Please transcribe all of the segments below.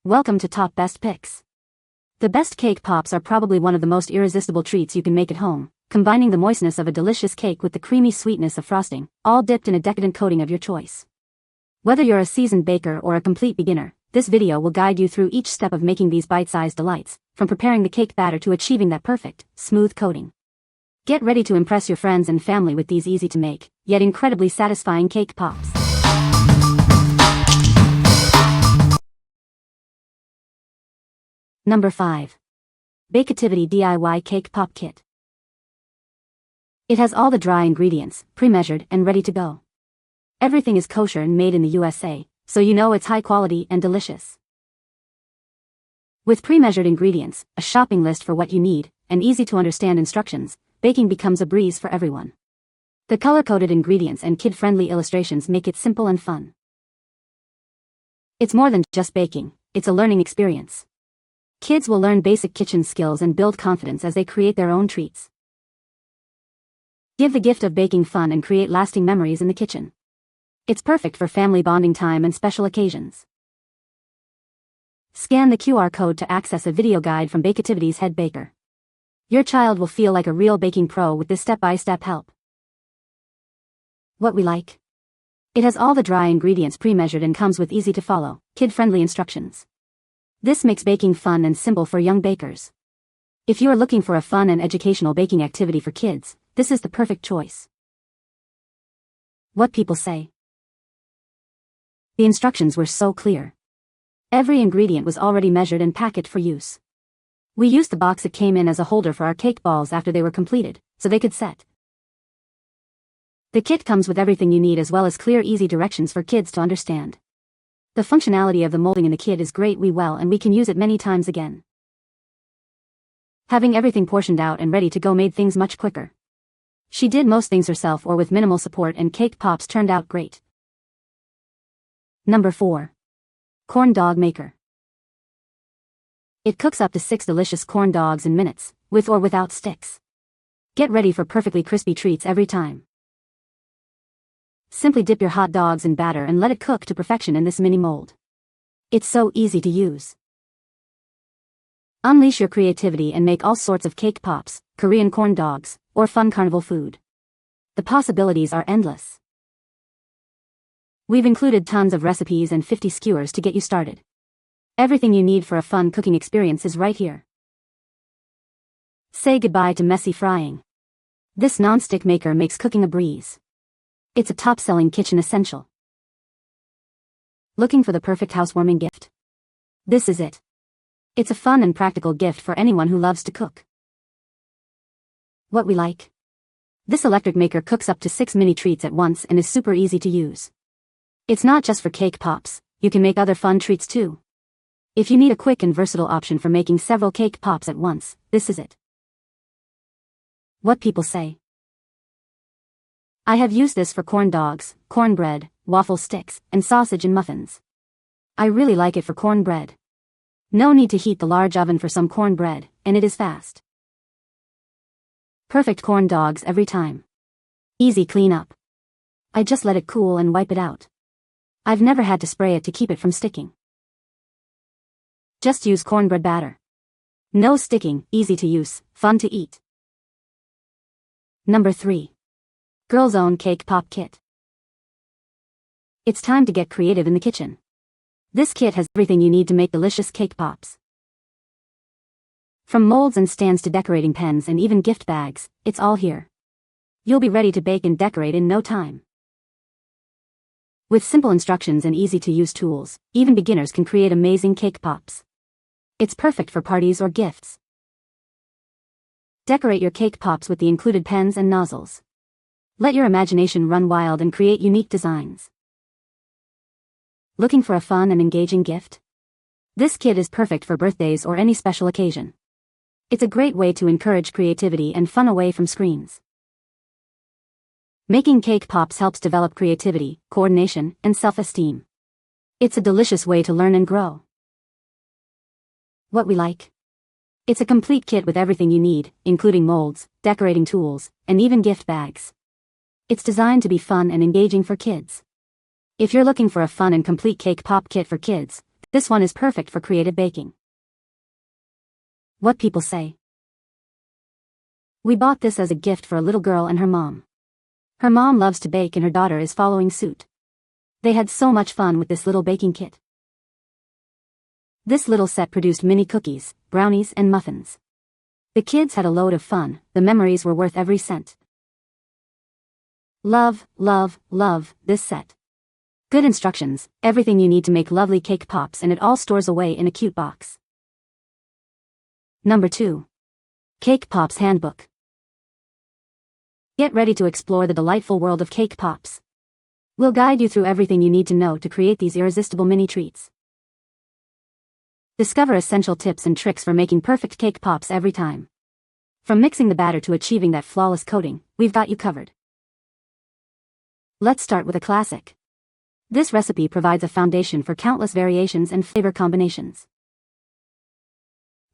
Welcome to Top Best Picks. The best cake pops are probably one of the most irresistible treats you can make at home, combining the moistness of a delicious cake with the creamy sweetness of frosting, all dipped in a decadent coating of your choice. Whether you're a seasoned baker or a complete beginner, this video will guide you through each step of making these bite-sized delights, from preparing the cake batter to achieving that perfect, smooth coating. Get ready to impress your friends and family with these easy-to-make, yet incredibly satisfying cake pops. Number 5. Baketivity DIY Cake Pop Kit. It has all the dry ingredients, pre-measured and ready to go. Everything is kosher and made in the USA, so you know it's high quality and delicious. With pre-measured ingredients, a shopping list for what you need, and easy-to-understand instructions, baking becomes a breeze for everyone. The color-coded ingredients and kid-friendly illustrations make it simple and fun. It's more than just baking, it's a learning experience. Kids will learn basic kitchen skills and build confidence as they create their own treats. Give the gift of baking fun and create lasting memories in the kitchen. It's perfect for family bonding time and special occasions. Scan the QR code to access a video guide from Baketivity's head baker. Your child will feel like a real baking pro with this step-by-step help. What we like? It has all the dry ingredients pre-measured and comes with easy-to-follow, kid-friendly instructions. This makes baking fun and simple for young bakers. If you are looking for a fun and educational baking activity for kids, this is the perfect choice. What people say. The instructions were so clear. Every ingredient was already measured and packaged for use. We used the box it came in as a holder for our cake balls after they were completed, so they could set. The kit comes with everything you need as well as clear, easy directions for kids to understand. The functionality of the molding in the kit is great and we can use it many times again. Having everything portioned out and ready to go made things much quicker. She did most things herself or with minimal support and cake pops turned out great. Number 4. Corn Dog Maker. It cooks up to 6 delicious corn dogs in minutes, with or without sticks. Get ready for perfectly crispy treats every time. Simply dip your hot dogs in batter and let it cook to perfection in this mini mold. It's so easy to use. Unleash your creativity and make all sorts of cake pops, Korean corn dogs, or fun carnival food. The possibilities are endless. We've included tons of recipes and 50 skewers to get you started. Everything you need for a fun cooking experience is right here. Say goodbye to messy frying. This non-stick maker makes cooking a breeze. It's a top-selling kitchen essential. Looking for the perfect housewarming gift? This is it. It's a fun and practical gift for anyone who loves to cook. What we like? This electric maker cooks up to 6 mini treats at once and is super easy to use. It's not just for cake pops, you can make other fun treats too. If you need a quick and versatile option for making several cake pops at once, this is it. What people say. I have used this for corn dogs, cornbread, waffle sticks, and sausage and muffins. I really like it for cornbread. No need to heat the large oven for some cornbread, and it is fast. Perfect corn dogs every time. Easy cleanup. I just let it cool and wipe it out. I've never had to spray it to keep it from sticking. Just use cornbread batter. No sticking, easy to use, fun to eat. Number 3. GirlZone Cake Pop Kit. It's time to get creative in the kitchen. This kit has everything you need to make delicious cake pops. From molds and stands to decorating pens and even gift bags, it's all here. You'll be ready to bake and decorate in no time. With simple instructions and easy-to-use tools, even beginners can create amazing cake pops. It's perfect for parties or gifts. Decorate your cake pops with the included pens and nozzles. Let your imagination run wild and create unique designs. Looking for a fun and engaging gift? This kit is perfect for birthdays or any special occasion. It's a great way to encourage creativity and fun away from screens. Making cake pops helps develop creativity, coordination, and self-esteem. It's a delicious way to learn and grow. What we like? It's a complete kit with everything you need, including molds, decorating tools, and even gift bags. It's designed to be fun and engaging for kids. If you're looking for a fun and complete cake pop kit for kids, This one is perfect for creative baking. What people say. We bought this as a gift for a little girl and her mom. Her mom loves to bake and her daughter is following suit. They had so much fun with this little baking kit. This little set produced mini cookies, brownies, and muffins. The kids had a load of fun, the memories were worth every cent. Love, love, love this set. Good instructions, everything you need to make lovely cake pops, and it all stores away in a cute box. Number 2. Cake Pops Handbook. Get ready to explore the delightful world of cake pops. We'll guide you through everything you need to know to create these irresistible mini treats. Discover essential tips and tricks for making perfect cake pops every time. From mixing the batter to achieving that flawless coating, we've got you covered. Let's start with a classic. This recipe provides a foundation for countless variations and flavor combinations.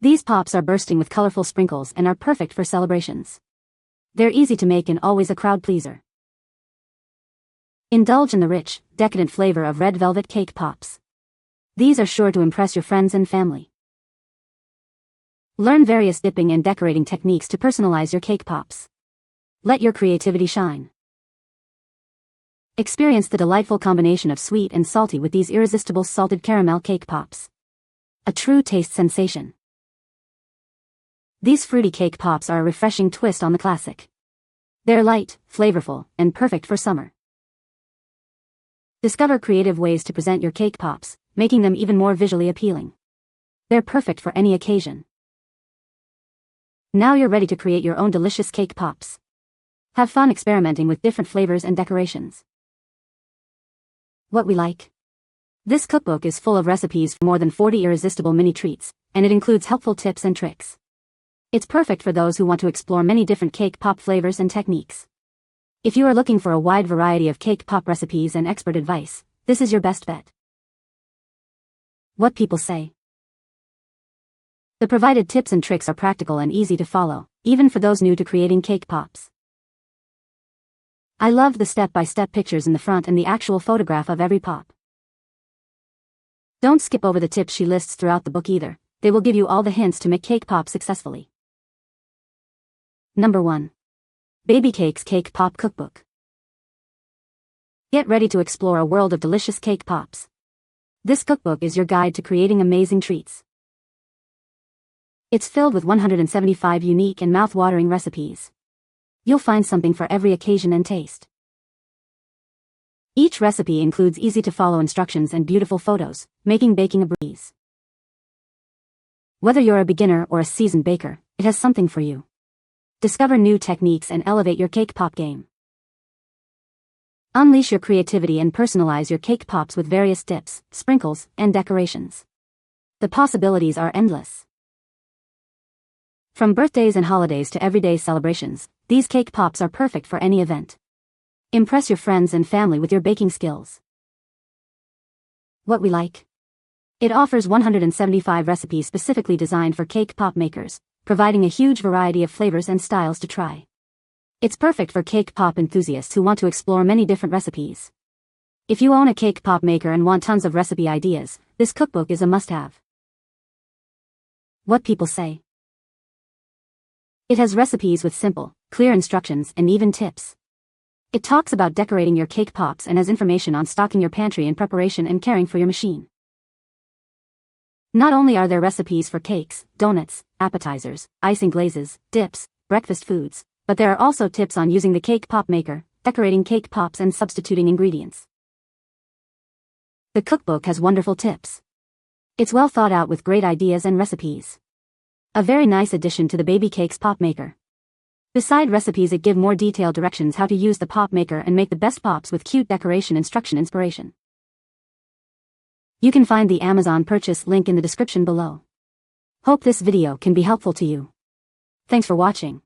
These pops are bursting with colorful sprinkles and are perfect for celebrations. They're easy to make and always a crowd pleaser. Indulge in the rich, decadent flavor of red velvet cake pops. These are sure to impress your friends and family. Learn various dipping and decorating techniques to personalize your cake pops. Let your creativity shine. Experience the delightful combination of sweet and salty with these irresistible salted caramel cake pops. A true taste sensation. These fruity cake pops are a refreshing twist on the classic. They're light, flavorful, and perfect for summer. Discover creative ways to present your cake pops, making them even more visually appealing. They're perfect for any occasion. Now you're ready to create your own delicious cake pops. Have fun experimenting with different flavors and decorations. What we like. This cookbook is full of recipes for more than 40 irresistible mini treats, and it includes helpful tips and tricks. It's perfect for those who want to explore many different cake pop flavors and techniques. If you are looking for a wide variety of cake pop recipes and expert advice, this is your best bet. What people say. The provided tips and tricks are practical and easy to follow, even for those new to creating cake pops. I loved the step-by-step pictures in the front and the actual photograph of every pop. Don't skip over the tips she lists throughout the book either. They will give you all the hints to make cake pops successfully. Number 1. Babycakes Cake Pop Cookbook. Get ready to explore a world of delicious cake pops. This cookbook is your guide to creating amazing treats. It's filled with 175 unique and mouth-watering recipes. You'll find something for every occasion and taste. Each recipe includes easy-to-follow instructions and beautiful photos, making baking a breeze. Whether you're a beginner or a seasoned baker, it has something for you. Discover new techniques and elevate your cake pop game. Unleash your creativity and personalize your cake pops with various dips, sprinkles, and decorations. The possibilities are endless. From birthdays and holidays to everyday celebrations, these cake pops are perfect for any event. Impress your friends and family with your baking skills. What we like. It offers 175 recipes specifically designed for cake pop makers, providing a huge variety of flavors and styles to try. It's perfect for cake pop enthusiasts who want to explore many different recipes. If you own a cake pop maker and want tons of recipe ideas, this cookbook is a must-have. What people say. It has recipes with simple, clear instructions and even tips. It talks about decorating your cake pops and has information on stocking your pantry in preparation and caring for your machine. Not only are there recipes for cakes, donuts, appetizers, icing glazes, dips, breakfast foods, but there are also tips on using the cake pop maker, decorating cake pops and substituting ingredients. The cookbook has wonderful tips. It's well thought out with great ideas and recipes. A very nice addition to the Babycakes pop maker. Beside recipes, it gives more detailed directions how to use the pop maker and make the best pops with cute decoration inspiration. You can find the Amazon purchase link in the description below. Hope this video can be helpful to you. Thanks for watching.